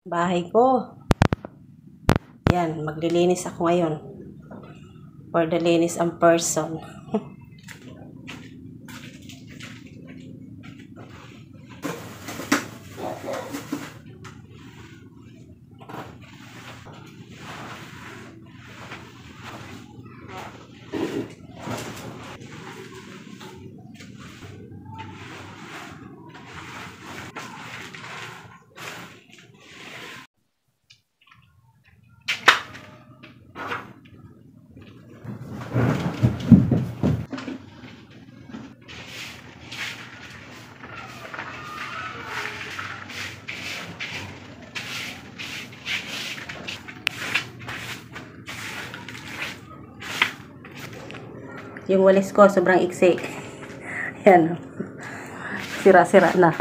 Bahay ko. Yan, maglilinis ako ngayon. For the linis ang person. Yung walis ko, sobrang iksi. Yan. Sira-sira na.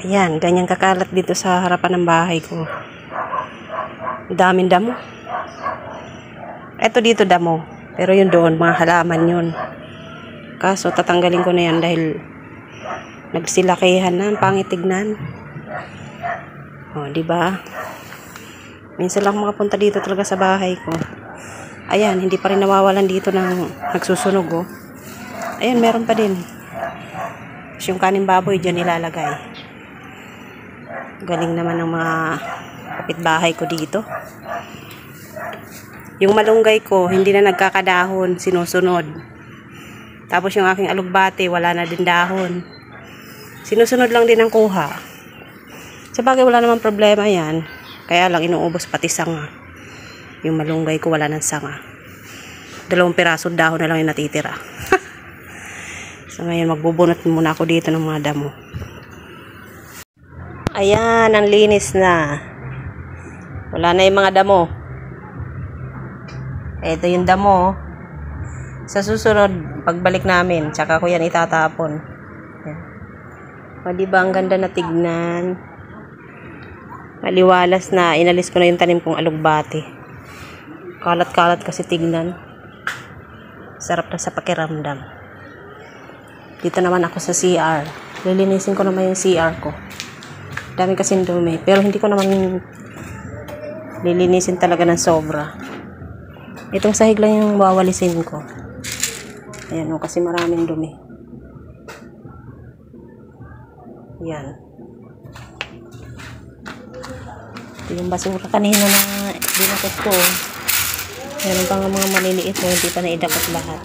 Ayan, ganyan kakalat dito sa harapan ng bahay ko. Daming damo. Eto dito damo. Pero yun doon, mga halaman yun. Kaso tatanggalin ko na yan dahil nagsilakihan na, ang pangit tignan. O, diba? Minsan lang makapunta dito talaga sa bahay ko. Ayan, hindi pa rin nawawalan dito ng nagsusunog, oh. Ayan, meron pa din. Tapos yung kaning baboy dyan nilalagay. Galing naman ng mga kapitbahay ko dito. Yung malunggay ko, hindi na nagkakadahon, sinusunod. Tapos yung aking alugbate, wala na din dahon. Sinusunod lang din ang kuha. Sabagay, wala namang problema yan. Kaya lang inuubos pati sanga. Yung malunggay ko, wala ng sanga. 2 pirasong dahon na lang yung natitira. So ngayon, magbubunot muna ako dito ng mga damo. Ayan, ang linis na. Wala na yung mga damo. Ito yung damo. Sa susunod, pagbalik namin, tsaka ko yan itatapon. Ayan. O, diba ang ganda na tignan? Maliwalas na. Inalis ko na yung tanim kong alugbate. Kalat-kalat kasi tignan. Sarap na sa pakiramdam. Dito naman ako sa CR. Lilinisin ko naman yung CR ko. Dami kasing dumi. Pero hindi ko naman lilinisin talaga ng sobra. Itong sahig lang yung wawalisin ko. Ayan o, kasi maraming dumi. Yan. Ito yung basura kanina na dinakot ko. Meron pa nga mga maliliit na hindi pa naidakot lahat.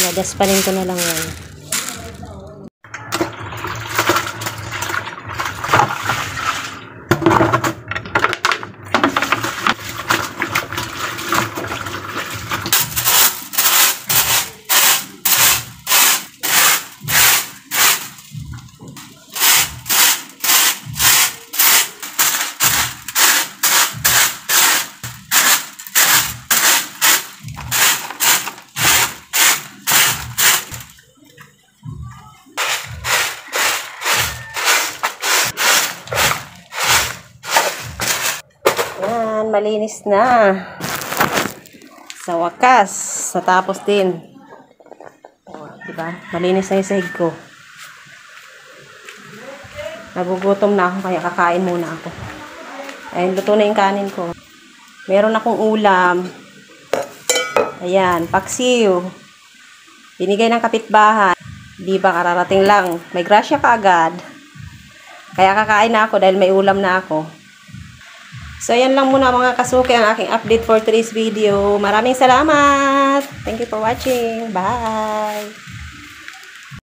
Nadaspanin ko na lang yan. Malinis na. Sa wakas, natapos din. O, diba? Malinis na yung sahig ko. Nagugutom na ako, kaya kakain muna ako. Ayun, luto na yung kanin ko. Meron akong ulam. Ayan, paksiw. Binigay ng kapitbahay. Di ba, kararating lang. May grasya ka agad. Kaya kakain na ako dahil may ulam na ako. So, yan lang muna mga kasuki ang aking update for today's video. Maraming salamat! Thank you for watching. Bye!